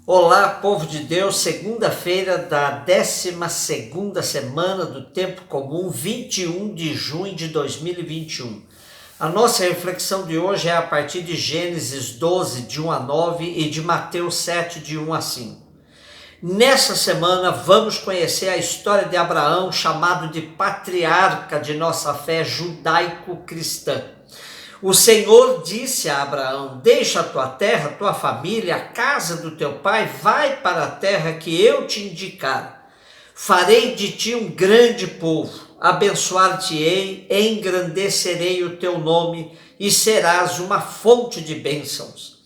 Olá, povo de Deus, segunda-feira da 12ª semana do Tempo Comum, 21 de junho de 2021. A nossa reflexão de hoje é a partir de Gênesis 12, de 1 a 9 e de Mateus 7, de 1 a 5. Nessa semana vamos conhecer a história de Abraão, chamado de patriarca de nossa fé judaico-cristã. O Senhor disse a Abraão: deixa a tua terra, tua família, a casa do teu pai, vai para a terra que eu te indicar. Farei de ti um grande povo, abençoar-te-ei, engrandecerei o teu nome e serás uma fonte de bênçãos.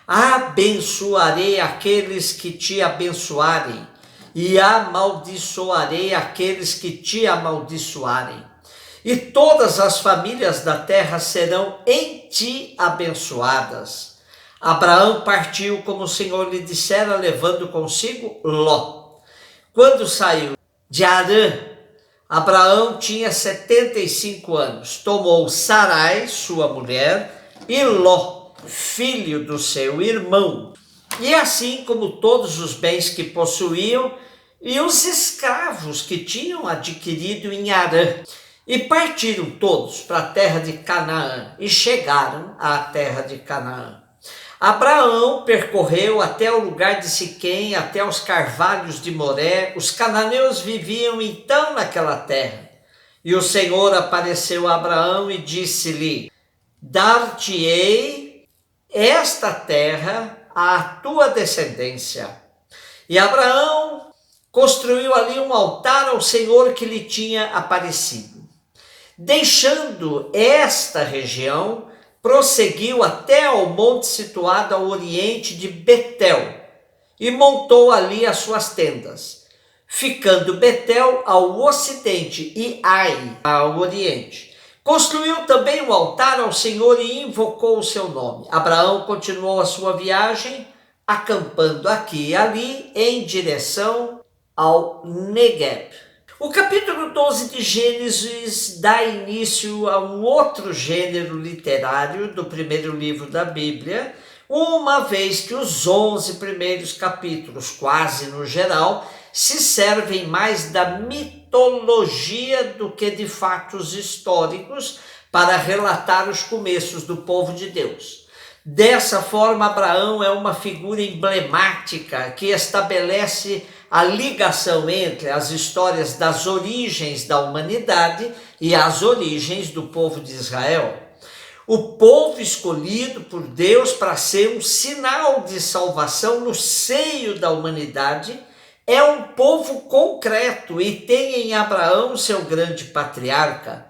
Abençoarei aqueles que te abençoarem e amaldiçoarei aqueles que te amaldiçoarem. E todas as famílias da terra serão em ti abençoadas. Abraão partiu como o Senhor lhe dissera, levando consigo Ló. Quando saiu de Harã, Abraão tinha 75 anos. Tomou Sarai, sua mulher, e Ló, filho do seu irmão. E assim como todos os bens que possuíam e os escravos que tinham adquirido em Harã. E partiram todos para a terra de Canaã e chegaram à terra de Canaã. Abraão percorreu até o lugar de Siquém, até os carvalhos de Moré. Os cananeus viviam então naquela terra. E o Senhor apareceu a Abraão e disse-lhe: dar-te-ei esta terra à tua descendência. E Abraão construiu ali um altar ao Senhor que lhe tinha aparecido. Deixando esta região, prosseguiu até ao monte situado ao oriente de Betel e montou ali as suas tendas, ficando Betel ao ocidente e Ai ao oriente. Construiu também um altar ao Senhor e invocou o seu nome. Abraão continuou a sua viagem, acampando aqui e ali em direção ao Negueb. O capítulo 12 de Gênesis dá início a um outro gênero literário do primeiro livro da Bíblia, uma vez que os 11 primeiros capítulos, quase no geral, se servem mais da mitologia do que de fatos históricos para relatar os começos do povo de Deus. Dessa forma, Abraão é uma figura emblemática que estabelece a ligação entre as histórias das origens da humanidade e as origens do povo de Israel. O povo escolhido por Deus para ser um sinal de salvação no seio da humanidade é um povo concreto e tem em Abraão seu grande patriarca.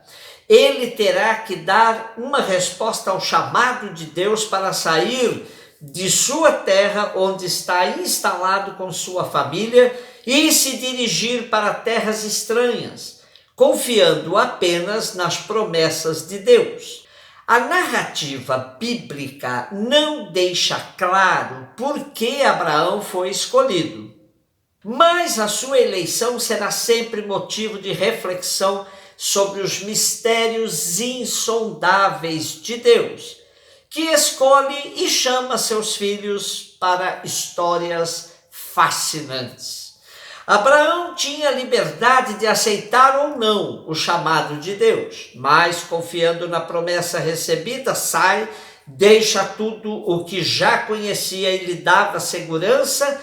Ele terá que dar uma resposta ao chamado de Deus para sair de sua terra, onde está instalado com sua família, e se dirigir para terras estranhas, confiando apenas nas promessas de Deus. A narrativa bíblica não deixa claro por que Abraão foi escolhido, mas a sua eleição será sempre motivo de reflexão sobre os mistérios insondáveis de Deus, que escolhe e chama seus filhos para histórias fascinantes. Abraão tinha liberdade de aceitar ou não o chamado de Deus, mas confiando na promessa recebida, sai, deixa tudo o que já conhecia e lhe dava segurança,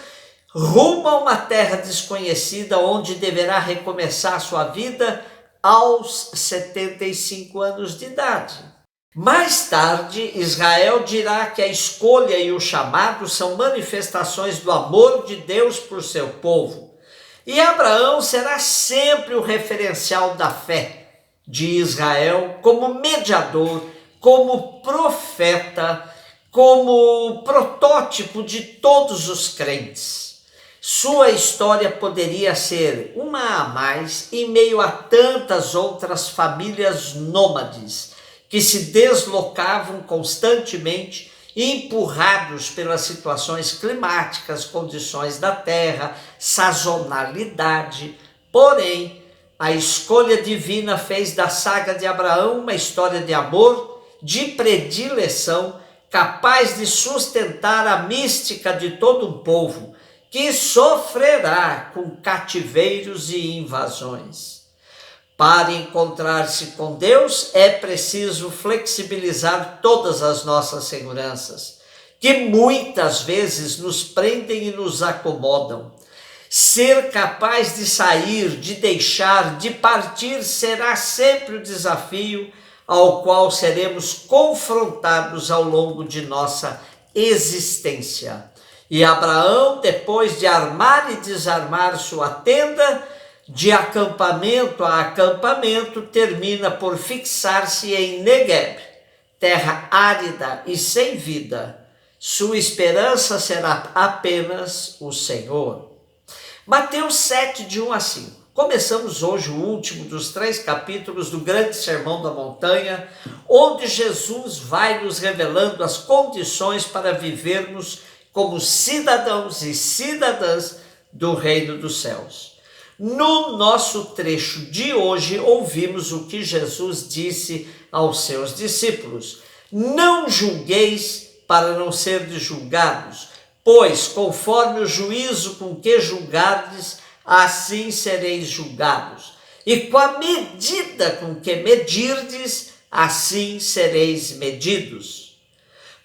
rumo a uma terra desconhecida onde deverá recomeçar sua vida aos 75 anos de idade. Mais tarde, Israel dirá que a escolha e o chamado são manifestações do amor de Deus por seu povo. E Abraão será sempre o referencial da fé de Israel como mediador, como profeta, como protótipo de todos os crentes. Sua história poderia ser uma a mais em meio a tantas outras famílias nômades que se deslocavam constantemente, empurrados pelas situações climáticas, condições da terra, sazonalidade. Porém, a escolha divina fez da saga de Abraão uma história de amor, de predileção, capaz de sustentar a mística de todo um povo que sofrerá com cativeiros e invasões. Para encontrar-se com Deus, é preciso flexibilizar todas as nossas seguranças, que muitas vezes nos prendem e nos acomodam. Ser capaz de sair, de deixar, de partir será sempre o desafio ao qual seremos confrontados ao longo de nossa existência. E Abraão, depois de armar e desarmar sua tenda, de acampamento a acampamento, termina por fixar-se em Negueb, terra árida e sem vida. Sua esperança será apenas o Senhor. Mateus 7, de 1 a 5. Começamos hoje o último dos 3 capítulos do grande Sermão da Montanha, onde Jesus vai nos revelando as condições para vivermos como cidadãos e cidadãs do reino dos céus. No nosso trecho de hoje, ouvimos o que Jesus disse aos seus discípulos: não julgueis para não serdes julgados, pois conforme o juízo com que julgardes, assim sereis julgados. E com a medida com que medirdes, assim sereis medidos.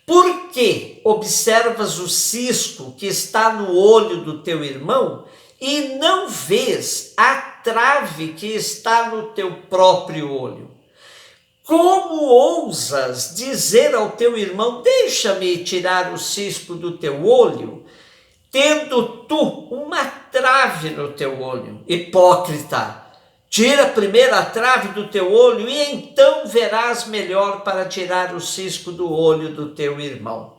Por que observas o cisco que está no olho do teu irmão e não vês a trave que está no teu próprio olho? Como ousas dizer ao teu irmão: deixa-me tirar o cisco do teu olho, tendo tu uma trave no teu olho? Hipócrita, tira primeiro a trave do teu olho e então verás melhor para tirar o cisco do olho do teu irmão.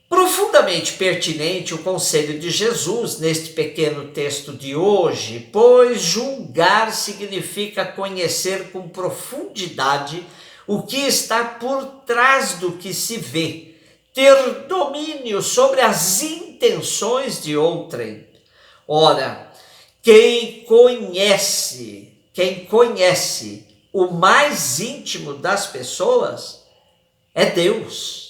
Profundamente pertinente o conselho de Jesus neste pequeno texto de hoje, pois julgar significa conhecer com profundidade o que está por trás do que se vê, ter domínio sobre as intenções de outrem. Ora, quem conhece o mais íntimo das pessoas é Deus.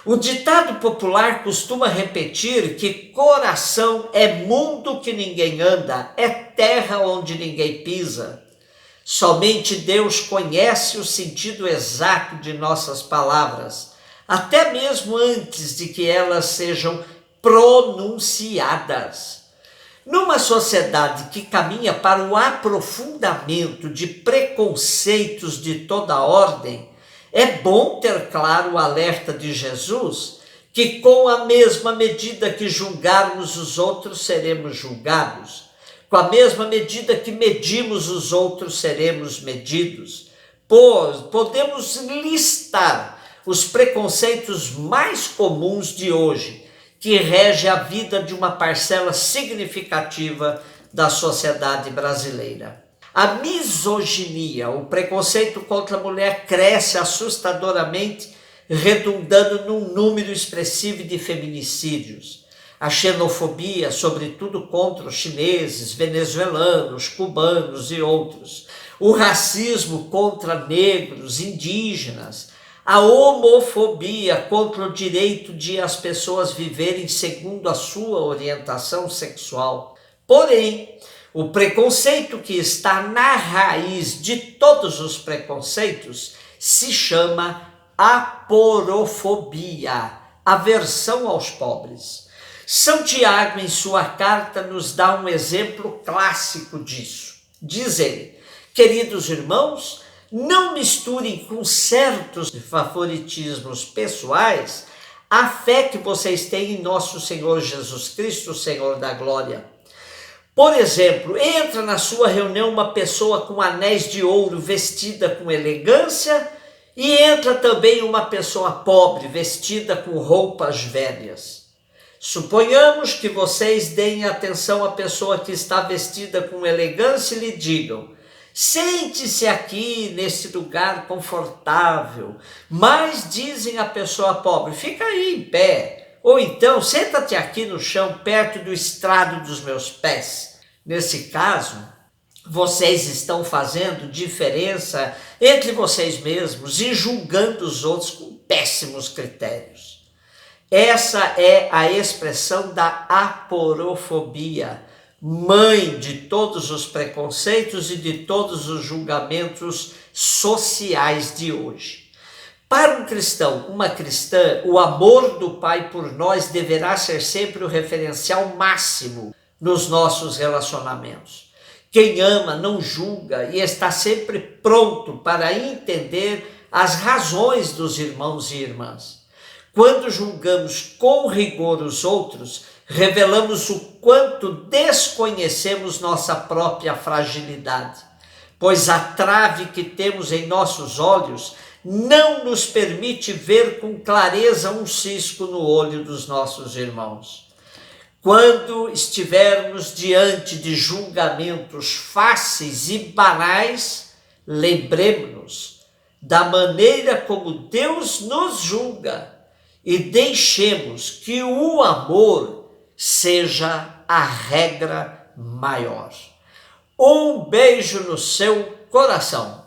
O ditado popular costuma repetir que coração é mundo que ninguém anda, é terra onde ninguém pisa. Somente Deus conhece o sentido exato de nossas palavras, até mesmo antes de que elas sejam pronunciadas. Numa sociedade que caminha para o aprofundamento de preconceitos de toda ordem, é bom ter claro o alerta de Jesus, que com a mesma medida que julgarmos os outros, seremos julgados. Com a mesma medida que medimos os outros, seremos medidos. Pois podemos listar os preconceitos mais comuns de hoje, que rege a vida de uma parcela significativa da sociedade brasileira. A misoginia, o preconceito contra a mulher, cresce assustadoramente, redundando num número expressivo de feminicídios. A xenofobia, sobretudo contra os chineses, venezuelanos, cubanos e outros. O racismo contra negros, indígenas. A homofobia contra o direito de as pessoas viverem segundo a sua orientação sexual. Porém, o preconceito que está na raiz de todos os preconceitos se chama aporofobia, aversão aos pobres. São Tiago, em sua carta, nos dá um exemplo clássico disso. Diz ele: queridos irmãos, não misturem com certos favoritismos pessoais a fé que vocês têm em nosso Senhor Jesus Cristo, Senhor da glória. Por exemplo, entra na sua reunião uma pessoa com anéis de ouro vestida com elegância e entra também uma pessoa pobre vestida com roupas velhas. Suponhamos que vocês deem atenção à pessoa que está vestida com elegância e lhe digam: sente-se aqui nesse lugar confortável. Mas dizem à pessoa pobre: fica aí em pé. Ou então, senta-te aqui no chão, perto do estrado dos meus pés. Nesse caso, vocês estão fazendo diferença entre vocês mesmos e julgando os outros com péssimos critérios. Essa é a expressão da aporofobia, mãe de todos os preconceitos e de todos os julgamentos sociais de hoje. Para um cristão, uma cristã, o amor do Pai por nós deverá ser sempre o referencial máximo nos nossos relacionamentos. Quem ama não julga e está sempre pronto para entender as razões dos irmãos e irmãs. Quando julgamos com rigor os outros, revelamos o quanto desconhecemos nossa própria fragilidade, pois a trave que temos em nossos olhos não nos permite ver com clareza um cisco no olho dos nossos irmãos. Quando estivermos diante de julgamentos fáceis e banais, lembremos-nos da maneira como Deus nos julga e deixemos que o amor seja a regra maior. Um beijo no seu coração.